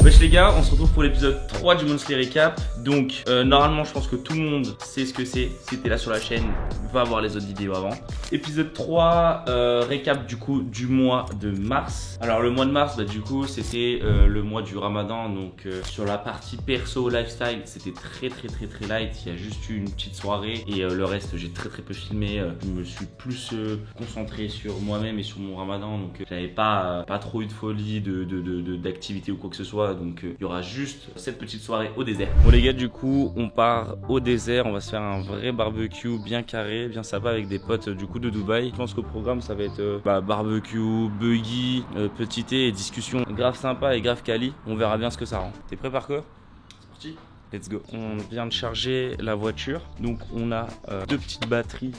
Wesh les gars, on se retrouve pour l'épisode 3 du Monthly Recap. Donc normalement je pense que tout le monde sait ce que c'est. Si t'es là sur la chaîne, va voir les autres vidéos avant. Épisode 3, récap du coup du mois de mars. Alors le mois de mars, du coup c'était le mois du Ramadan. Donc sur la partie perso lifestyle, c'était très light. Il y a juste eu une petite soirée et le reste j'ai très peu filmé. Je me suis plus concentré sur moi-même et sur mon Ramadan. Donc j'avais pas trop eu de folie d'activité ou quoi que ce soit. Donc il y aura juste cette petite soirée au désert. Bon les gars, du coup on part au désert. On va se faire un vrai barbecue bien carré, bien sympa avec des potes du coup de Dubaï. Je pense qu'au programme ça va être barbecue, buggy, petit thé et discussion grave sympa et grave quali. On verra bien ce que ça rend. T'es prêt par quoi? C'est parti. Let's go. On vient de charger la voiture. Donc on a deux petites batteries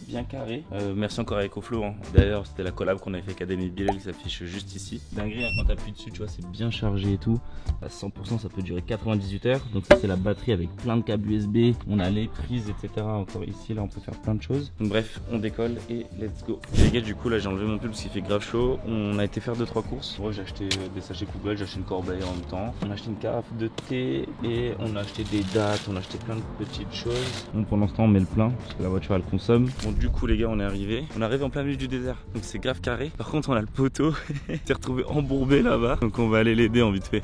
bien carrées. Merci encore à EcoFlow. Hein. D'ailleurs c'était la collab qu'on avait fait avec Academy Bilal qui s'affiche juste ici. Dinguerie, hein, quand t'appuies dessus, tu vois, c'est bien chargé et tout. À 100% ça peut durer 98 heures. Donc ça c'est la batterie avec plein de câbles USB. On a les prises, etc. Encore ici, là on peut faire plein de choses. Donc bref, on décolle et let's go. Les gars, du coup là j'ai enlevé mon pull parce qu'il fait grave chaud. On a été faire 2-3 courses. Moi j'ai acheté des sachets poubelles, j'ai acheté une corbeille en même temps. On a acheté une carafe de thé et on a acheté des dates, on a acheté plein de petites choses. Donc pour l'instant on met le plein parce que la voiture elle consomme. Bon du coup les gars, on est arrivé en plein milieu du désert. Donc c'est grave carré. Par contre on a le poteau s'est retrouvé embourbé là-bas. Donc on va aller l'aider en vite fait.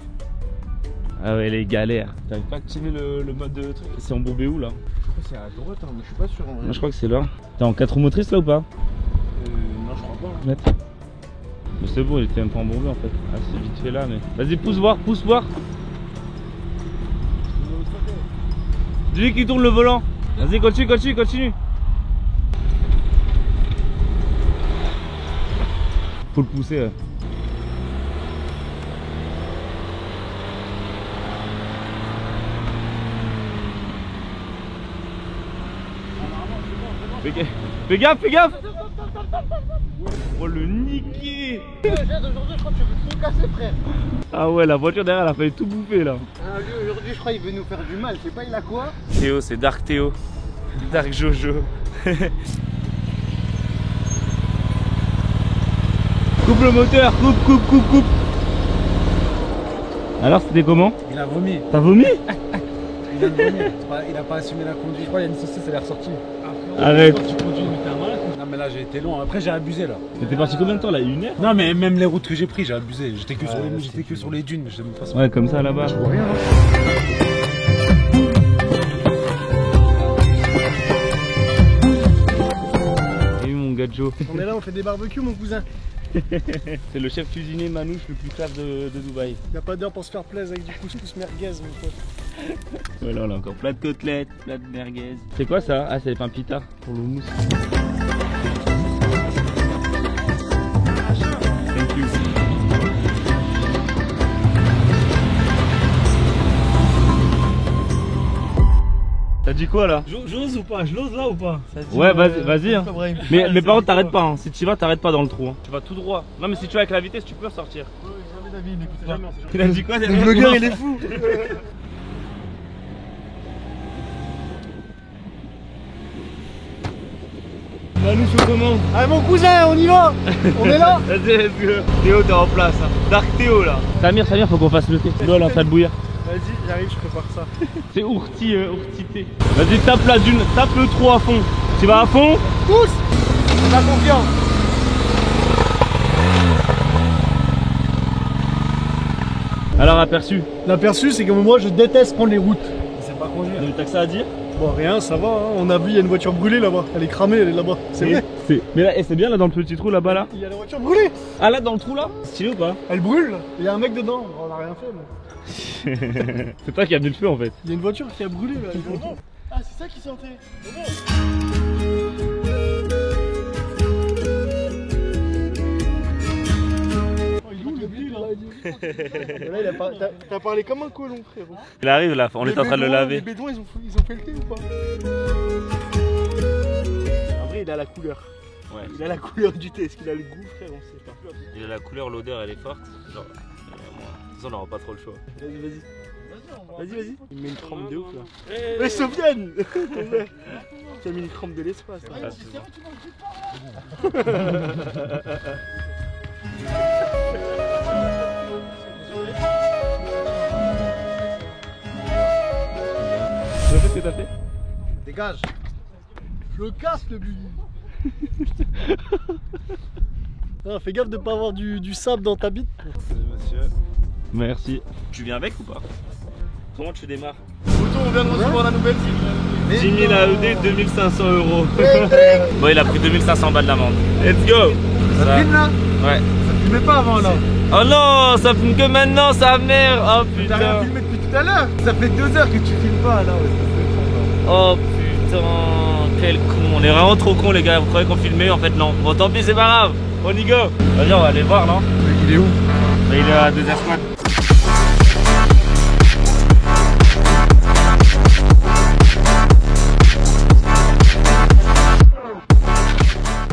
Ah ouais, les galères. T'arrives pas à activer le mode de truc? C'est embourbé où là? C'est à droite, hein, mais je suis pas sûr en vrai. Non, je crois que c'est là. T'es en 4 roues motrices là ou pas? Non, je crois pas. Net. Mais c'est bon, il était même pas embourbé en fait. Ah, c'est vite fait là, mais. Vas-y, pousse voir, pousse voir. Dis-lui qu'il tourne le volant. Vas-y, continue. Faut le pousser. Fais gaffe. Oh le niqué. Aujourd'hui je crois que tu veux tout casser, frère. Ah ouais, la voiture derrière elle a failli tout bouffer là. Lui aujourd'hui je crois qu'il veut nous faire du mal, je sais pas il a quoi. Théo, c'est Dark Théo. Dark Jojo. Coupe le moteur, coupe. Alors c'était comment? Il a vomi. T'as vomi? Il a vomi. Il a pas assumé la conduite. Je crois qu'il y a une saucisse, elle est ressortie. Arrête. Tu conduis, mais t'es un malade. Non mais là j'ai été long, après j'ai abusé là. Mais t'es parti combien de temps là? 1 heure? Non mais même les routes que j'ai pris, j'ai abusé. J'étais que, sur les dunes, mais je sais même pas ça. Ouais, comme ça là-bas. Je vois rien. J'ai eu mon gadjo. On est là, on fait des barbecues mon cousin. C'est le chef cuisinier manouche le plus classe de Dubaï. Y'a pas d'heure pour se faire plaisir avec du couscous merguez mon pote. Voilà, on a encore plat de côtelettes, plat de merguez. C'est quoi ça? Ah, c'est les pains pita pour le mousse. Thank you. T'as dit quoi là? J'ose ou pas? Je l'ose là ou pas? Ouais, vas-y. Hein. Mais par contre, t'arrêtes pas. Hein. Si tu vas, t'arrêtes pas dans le trou. Hein. Tu vas tout droit. Non, mais si tu vas avec la vitesse, tu peux sortir. Ouais, jamais d'avis, il n'écoute jamais. Il a dit quoi? Le vlogueur, il est fou. Manouche au commande. Allez mon cousin, on y va. On est là. Vas-y, let's go. Théo, t'es en place. Hein. Dark Théo là. Samir, faut qu'on fasse le thé. L'eau elle est en train de bouillir. Vas-y, j'arrive, je prépare ça. C'est ourti thé. Vas-y, tape la dune, tape le trou à fond. Tu vas à fond? Pousse. On a confiance. Alors, aperçu? L'aperçu, c'est que moi, je déteste prendre les routes. Je sais pas conduire. T'as que ça à dire? Bon, rien, ça va. Hein. On a vu, il y a une voiture brûlée là-bas. Elle est cramée, elle est là-bas. C'est vrai. Mais là, c'est bien là dans le petit trou là-bas là. Il y a la voiture brûlée. Ah là dans le trou là? Stylé ou pas? Elle brûle. Il y a un mec dedans. On a rien fait. Mais... C'est toi qui as mis le feu en fait. Il y a une voiture qui a brûlé là. Ah, c'est ça qui sentait. Là, t'as parlé comme un colon, frérot. Il arrive là, on est en train de le laver. Les bédouins, ils ont fait le thé ou pas? En vrai, il a la couleur. Ouais. Il a la couleur du thé. Est-ce qu'il a le goût, frère? On sait pas. Il a la couleur, l'odeur, elle est forte. Genre, de toute façon, on n'aura pas trop le choix. Vas-y. Il met une trempe de ouf là. Mais Sofiane. Tu as mis une trempe de l'espace. que t'as fait? Dégage. Je le casse le bully. Non, fais gaffe de pas avoir du sable dans ta bite. Monsieur. Merci. Tu viens avec ou pas? Comment tu démarres? Photo, on vient de recevoir la nouvelle. 10 000 AED, 2500 €. Bon, il a pris 2500 balles d'amende. Let's go. Ça filme là? Ouais. Ça filmait pas avant là. Oh non, ça filme que maintenant, sa mère. Oh T'as rien putain. filmé depuis tout à l'heure. Ça fait 2 heures que tu filmes pas là. Oh putain, quel con. On est vraiment trop con les gars. Vous croyez qu'on filmait? En fait non. Bon tant pis, c'est pas grave. On y go. Vas-y, on va aller voir, non? Il est où? Bah, il est à 2h squat.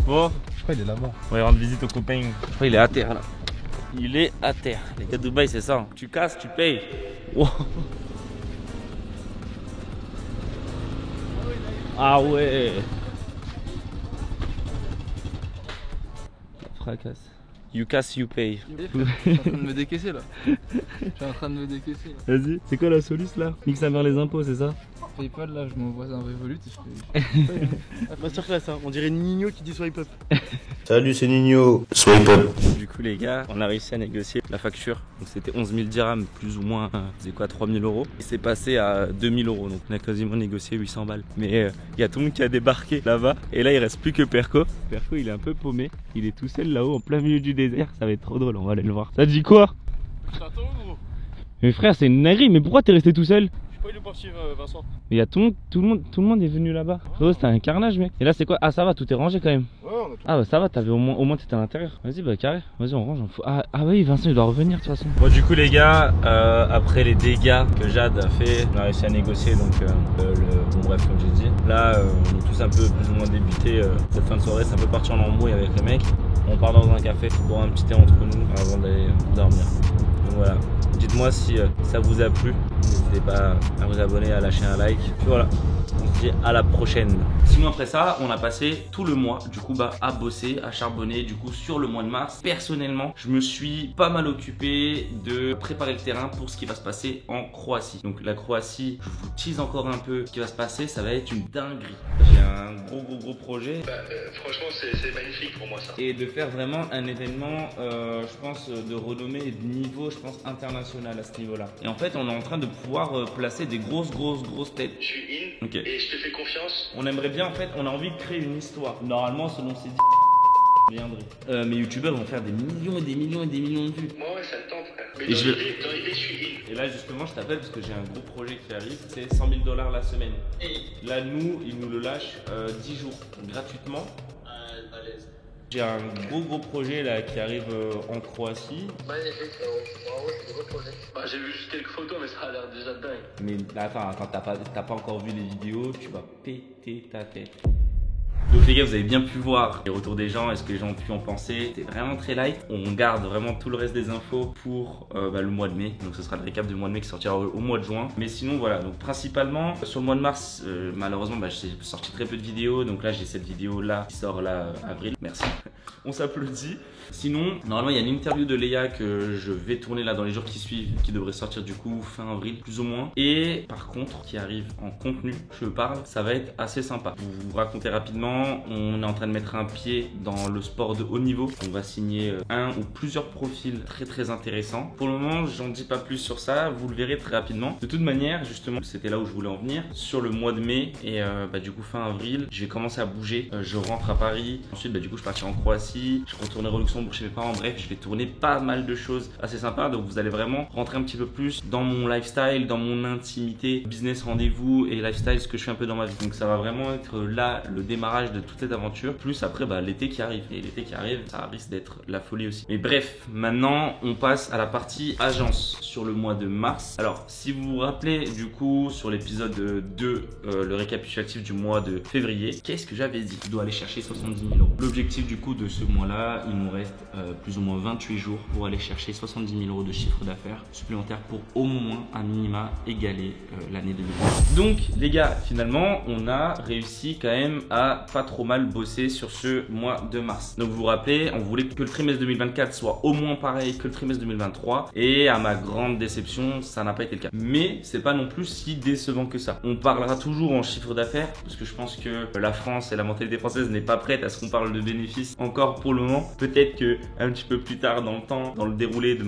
Bon, Je crois qu'il est là-bas. on va rendre visite au copain. Je crois qu'il est à terre là. Il est à terre. Les gars de Dubaï, c'est ça. Tu casses, tu payes. Wow. Ah ouais. Fracasse. You casse, you pay. Je suis en train de me décaisser là. Je suis en train de me décaisser là. Vas-y, c'est quoi la soluce là? Nique sa mère les impôts, c'est ça? Paypal là, je m'envoie un Revolut et je fais. Masterclass, hein. On dirait Nino qui dit swipe up. Salut, c'est Nino. Swipe up. Du coup les gars, on a réussi à négocier la facture. Donc c'était 11 000 dirhams, plus ou moins, c'est quoi, 3 000 €. Et c'est passé à 2 000 €. Donc on a quasiment négocié 800 balles. Mais il y a tout le monde qui a débarqué là-bas. Et là il reste plus que Perco. Perco il est un peu paumé. Il est tout seul là-haut en plein milieu du désert. Ça va être trop drôle, on va aller le voir. Ça te dit quoi? J'attends gros. Mais frère, c'est une dinguerie. Mais pourquoi t'es resté tout seul? Je sais pas, il est parti Vincent. Mais il y a tout le monde est venu là-bas. Oh, c'était un carnage mec. Et là c'est quoi? Ah ça va, tout est rangé quand même. Ouais, on a tout. Ah bah ça va, t'avais au moins t'étais à l'intérieur. Vas-y bah carré, vas-y on range. Ah oui, Vincent il doit revenir de toute façon. Bon du coup les gars, après les dégâts que Jade a fait, on a réussi à négocier donc bon bref comme j'ai dit. Là on est tous un peu plus ou moins débutés cette fin de soirée, c'est un peu parti en embrouille avec le mec. On part dans un café pour un petit thé entre nous avant d'aller dormir. Donc voilà. Dites-moi si ça vous a plu. N'hésitez pas à vous abonner, à lâcher un like. Puis voilà, on se dit à la prochaine. Sinon après ça, on a passé tout le mois du coup à bosser, à charbonner du coup sur le mois de mars. Personnellement, je me suis pas mal occupé de préparer le terrain pour ce qui va se passer en Croatie. Donc la Croatie, je vous tease encore un peu ce qui va se passer, ça va être une dinguerie. J'ai un gros projet. Franchement, c'est magnifique pour moi ça. Et de faire vraiment un événement, je pense, de renommée et de niveau, je pense, international à ce niveau-là. Et en fait, on est en train de pouvoir placer des grosses têtes. Je suis in Ok. et je te fais confiance. On aimerait bien, en fait, on a envie de créer une histoire. Normalement, selon ces viendrait. Mes youtubeurs vont faire des millions et des millions et des millions de vues. Moi, ouais, ça me tente, frère. Mais Et dans l'idée, je suis in. Et là, justement, je t'appelle parce que j'ai un gros projet qui arrive. C'est 100 000 $ la semaine. Là, ils nous le lâchent 10 jours gratuitement. À l'aise. J'ai un gros projet là qui arrive en Croatie. Magnifique, bravo, c'est des beaux projets. Bah, j'ai vu juste quelques photos, mais ça a l'air déjà dingue. Mais attends, t'as pas encore vu les vidéos, tu vas péter ta tête. Donc les gars, vous avez bien pu voir les retours des gens, est-ce que les gens ont pu en penser. C'était vraiment très light. On garde vraiment tout le reste des infos pour le mois de mai. Donc ce sera le récap du mois de mai qui sortira au mois de juin. Mais sinon voilà, donc principalement sur le mois de mars, malheureusement j'ai sorti très peu de vidéos. Donc là j'ai cette vidéo là qui sort là avril. Merci. On s'applaudit. Sinon, normalement il y a une interview de Léa que je vais tourner là dans les jours qui suivent, qui devrait sortir du coup fin avril plus ou moins. Et par contre, qui arrive en contenu, je parle, ça va être assez sympa. Pour vous raconter rapidement, on est en train de mettre un pied dans le sport de haut niveau. On va signer un ou plusieurs profils très intéressants. Pour le moment, j'en dis pas plus sur ça, vous le verrez très rapidement. De toute manière, justement, c'était là où je voulais en venir. Sur le mois de mai et du coup fin avril, je vais commencer à bouger. Je rentre à Paris. Ensuite, du coup, je partirai en Croatie. Je retournerai au Luxembourg chez mes parents. Bref, je vais tourner pas mal de choses assez sympas. Donc, vous allez vraiment rentrer un petit peu plus dans mon lifestyle, dans mon intimité, business rendez-vous et lifestyle, ce que je fais un peu dans ma vie. Donc, ça va vraiment être là le démarrage de toute cette aventure. Plus après, l'été qui arrive. Et l'été qui arrive, ça risque d'être la folie aussi. Mais bref, maintenant, on passe à la partie agence sur le mois de mars. Alors, si vous vous rappelez, du coup, sur l'épisode 2, le récapitulatif du mois de février, qu'est-ce que j'avais dit? Je dois aller chercher 70 000 €. L'objectif du coup de ce mois-là, il nous reste plus ou moins 28 jours pour aller chercher 70 000 € de chiffre d'affaires supplémentaire pour au moins un minima égaler l'année 2020. Donc les gars, finalement, on a réussi quand même à pas pas trop mal bossé sur ce mois de mars. Donc vous vous rappelez, on voulait que le trimestre 2024 soit au moins pareil que le trimestre 2023 et à ma grande déception, ça n'a pas été le cas. Mais c'est pas non plus si décevant que ça. On parlera toujours en chiffre d'affaires parce que je pense que la France et la mentalité française n'est pas prête à ce qu'on parle de bénéfices encore pour le moment. Peut-être que un petit peu plus tard dans le temps, dans le déroulé de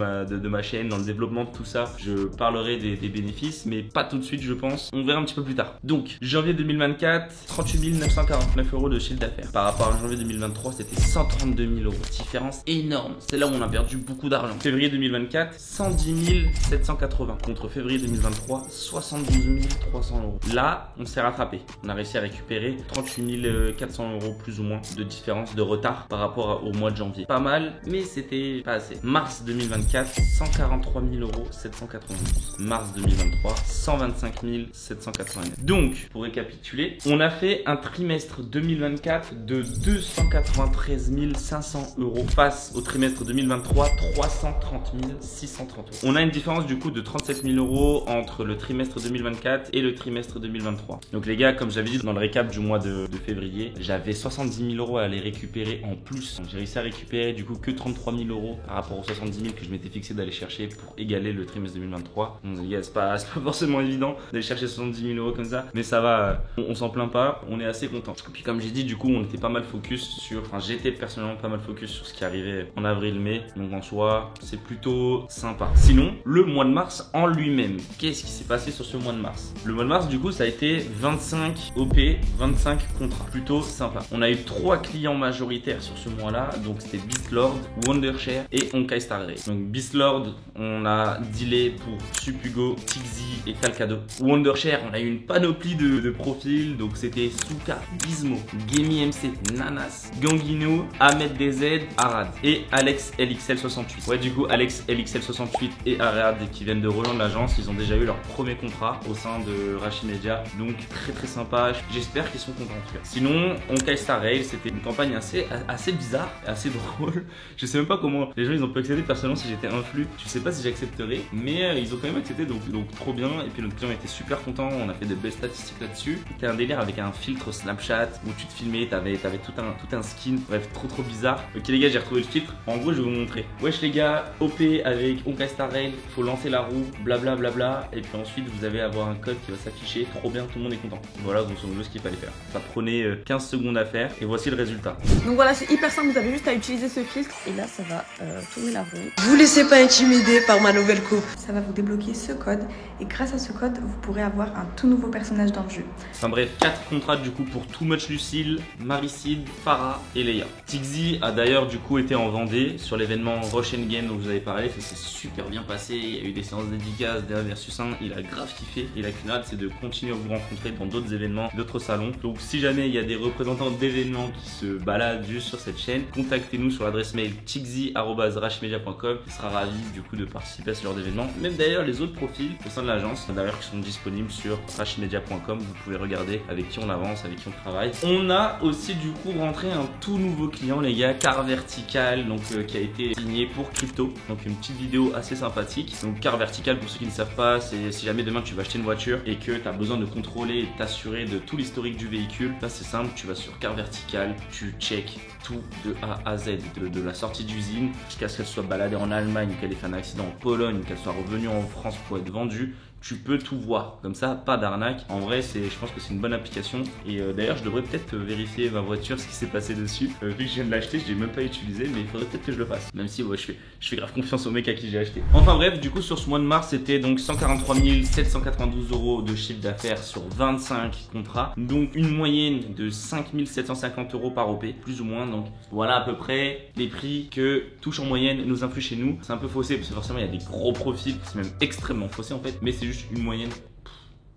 ma chaîne, dans le développement de tout ça, je parlerai des bénéfices, mais pas tout de suite je pense. On verra un petit peu plus tard. Donc janvier 2024, 38 949 € de chiffre d'affaires. Par rapport à janvier 2023, c'était 132 000 €. Différence énorme. C'est là où on a perdu beaucoup d'argent. Février 2024, 110 780 contre février 2023, 72 300 €. Là, on s'est rattrapé. On a réussi à récupérer 38 400 € plus ou moins de différence, de retard par rapport au mois de janvier. Pas mal, mais c'était pas assez. Mars 2024, 143 792. Mars 2023, 125 789. Donc, pour récapituler, on a fait un trimestre 2024 de 293 500 € face au trimestre 2023, 330 630 €. On a une différence du coup de 37 000 € entre le trimestre 2024 et le trimestre 2023. Donc les gars, comme j'avais dit dans le récap du mois de février, j'avais 70 000 € à aller récupérer en plus. Donc j'ai réussi à récupérer du coup que 33 000 € par rapport aux 70 000 que je m'étais fixé d'aller chercher pour égaler le trimestre 2023. Donc les gars, c'est pas forcément évident d'aller chercher 70 000 € comme ça, mais ça va, on s'en plaint pas, on est assez content. Puis comme j'ai dit, du coup, on était pas mal focus sur, enfin j'étais personnellement pas mal focus sur ce qui arrivait en avril-mai. Donc en soi, c'est plutôt sympa. Sinon, le mois de mars en lui-même, qu'est-ce qui s'est passé sur ce mois de mars? Le mois de mars, du coup, ça a été 25 OP, 25 contrats. Plutôt sympa. On a eu 3 clients majoritaires sur ce mois-là. Donc, c'était Beastlord, Wondershare et Honkai Star Rail. Donc, Beastlord, on a dealé pour Supugo, Tixi et Calcado. Wondershare, on a eu une panoplie de profils. Donc, c'était Suka, Gizmo, Gemi MC, Nanas, Gangino, Ahmed DZ, Arad et Alex LXL68. Ouais, du coup, Alex LXL68 et Arad qui viennent de rejoindre l'agence, ils ont déjà eu leur premier contrat au sein de Rashi Media, donc très sympa. J'espère qu'ils sont contents en tout cas. Sinon, Honkai Star Rail, c'était une campagne assez bizarre, assez drôle. Je sais même pas comment les gens ils ont pu accepter. Personnellement, si j'étais influ, je sais pas si j'accepterais, mais ils ont quand même accepté, donc trop bien. Et puis notre client était super content. On a fait de belles statistiques là-dessus. C'était un délire avec un filtre Snapchat où tu te filmais, t'avais tout un skin. Bref, trop bizarre. Ok les gars, j'ai retrouvé le filtre. En gros, je vais vous montrer. Wesh les gars, OP avec Honkai Star Rail, faut lancer la roue, blablabla, et puis ensuite vous allez avoir un code qui va s'afficher, trop bien, tout le monde est content. Voilà grosso modo ce qu'il fallait faire. Ça prenait 15 secondes à faire et voici le résultat. Donc voilà, c'est hyper simple, vous avez juste à utiliser ce filtre et là ça va tourner la roue. Vous laissez pas intimider par ma nouvelle coupe. Ça va vous débloquer ce code et grâce à ce code, vous pourrez avoir un tout nouveau personnage dans le jeu. Enfin bref, 4 contrats du coup pour Too Much Lucille, Maricide, Farah et Leia. Tixi a d'ailleurs du coup été en Vendée sur l'événement Rush Game dont vous avez parlé, ça s'est super bien passé, il y a eu des séances dédicaces, des 1 versus 1, il a grave kiffé et la qu'une hâte c'est de continuer à vous rencontrer dans d'autres événements, d'autres salons. Donc si jamais il y a des représentants d'événements qui se baladent juste sur cette chaîne, contactez-nous sur l'adresse mail tixi@rashmedia.com. Il sera ravi du coup de participer à ce genre d'événement. Même d'ailleurs les autres profils au sein de l'agence d'ailleurs qui sont disponibles sur rashmedia.com, vous pouvez regarder avec qui on avance, avec qui on travaille. On a aussi du coup rentré un tout nouveau client les gars, Car Vertical, donc qui a été signé pour Crypto. Donc une petite vidéo assez sympathique. Donc Car Vertical, pour ceux qui ne savent pas, c'est si jamais demain tu vas acheter une voiture et que tu as besoin de contrôler et t'assurer de tout l'historique du véhicule, là c'est simple, tu vas sur Car Vertical, tu check tout de A à Z, de la sortie d'usine jusqu'à ce qu'elle soit baladée en Allemagne, qu'elle ait fait un accident en Pologne, qu'elle soit revenue en France pour être vendue. Tu peux tout voir, comme ça, pas d'arnaque. En vrai, je pense que c'est une bonne application. Et d'ailleurs, je devrais peut-être vérifier ma voiture, ce qui s'est passé dessus. Vu que je viens de l'acheter, je l'ai même pas utilisé, mais il faudrait peut-être que je le fasse. Même si ouais, je fais grave confiance au mec à qui j'ai acheté. Enfin bref, du coup, sur ce mois de mars, c'était donc 143 792 € de chiffre d'affaires sur 25 contrats. Donc une moyenne de 5 750 € par OP, plus ou moins. Donc voilà à peu près les prix que touchent en moyenne nos influx chez nous. C'est un peu faussé parce que forcément, il y a des gros profils. C'est même extrêmement faussé en fait, mais c'est juste une moyenne.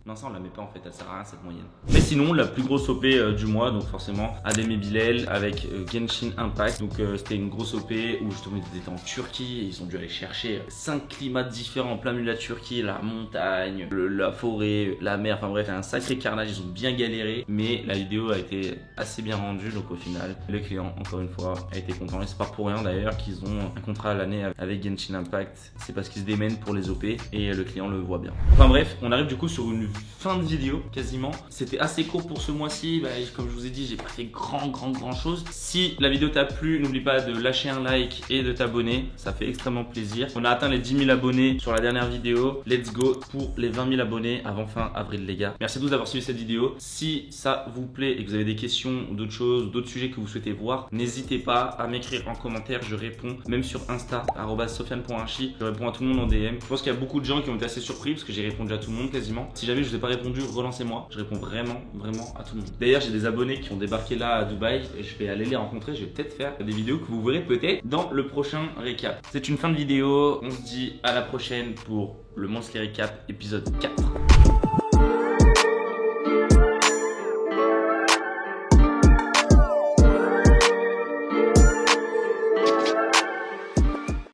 Non, ça on la met pas en fait, elle sert à rien cette moyenne. Mais sinon, la plus grosse OP du mois, donc forcément Ademi Bilal avec Genshin Impact. Donc c'était une grosse OP où justement ils étaient en Turquie et ils ont dû aller chercher 5 climats différents en plein milieu de la Turquie, la montagne, la forêt, la mer, enfin bref, un sacré carnage, ils ont bien galéré. Mais la vidéo a été assez bien rendue, donc au final, le client, encore une fois, a été content. Et c'est pas pour rien d'ailleurs qu'ils ont un contrat à l'année avec Genshin Impact. C'est parce qu'ils se démènent pour les OP et le client le voit bien. Enfin bref, on arrive du coup sur une fin de vidéo quasiment. C'était assez court pour ce mois-ci, comme je vous ai dit, j'ai pas fait grand chose. Si la vidéo t'a plu, n'oublie pas de lâcher un like et de t'abonner, ça fait extrêmement plaisir. On a atteint les 10 000 abonnés sur la dernière vidéo, let's go pour les 20 000 abonnés avant fin avril les gars. Merci à tous d'avoir suivi cette vidéo. Si ça vous plaît et que vous avez des questions, d'autres choses, d'autres sujets que vous souhaitez voir, n'hésitez pas à m'écrire en commentaire, je réponds, même sur Insta, @sofiane.archi, je réponds à tout le monde en DM. Je pense qu'il y a beaucoup de gens qui ont été assez surpris parce que j'ai répondu à tout le monde quasiment. Si jamais je vous ai pas répondu, relancez-moi, je réponds vraiment à tout le monde. D'ailleurs, j'ai des abonnés qui ont débarqué là à Dubaï et je vais aller les rencontrer, je vais peut-être faire des vidéos que vous verrez peut-être dans le prochain récap. C'est une fin de vidéo, on se dit à la prochaine pour le Monthly Recap épisode 4.